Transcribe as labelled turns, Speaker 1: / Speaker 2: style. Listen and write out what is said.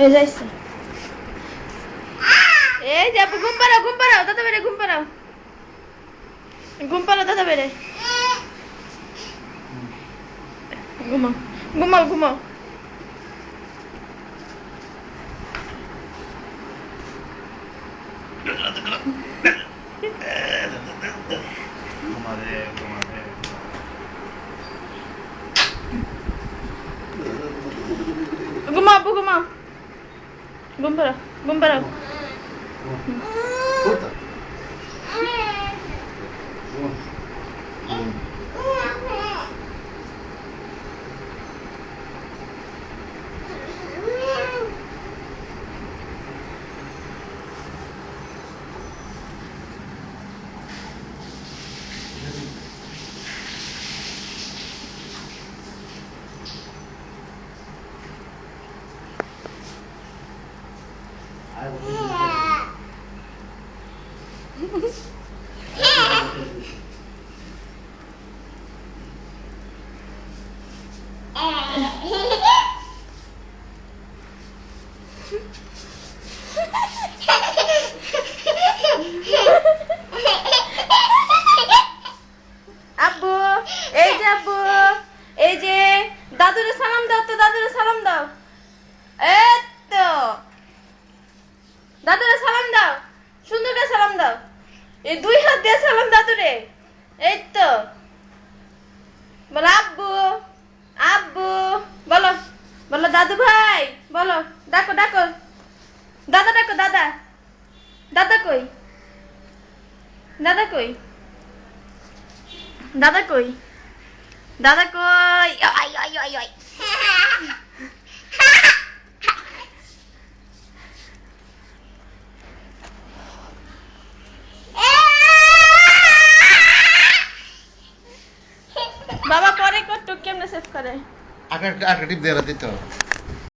Speaker 1: এই যাইছে এই যে আপু ঘুম পাড়াও দাদা বেরে ঘুম পাড়াও দাদা বেরে ঘুমাও ঘুমাও আপু ঘুম পাড়াও আব্বু এই যে দাদুরে সালাম দাও এই তো দাদুরে সালাম দাও সুন্দর করে সালাম দাও এই দুই হাত দিয়ে সালাম দাদুরে এই তো বলো আব্বু বলো দাদু ভাই বলো ডাকো দাদা ডাকো দাদা কই আই বাবা পরে কত কেমনে সেভ করে
Speaker 2: আগে টিপ দিয়ে দিতে হবে।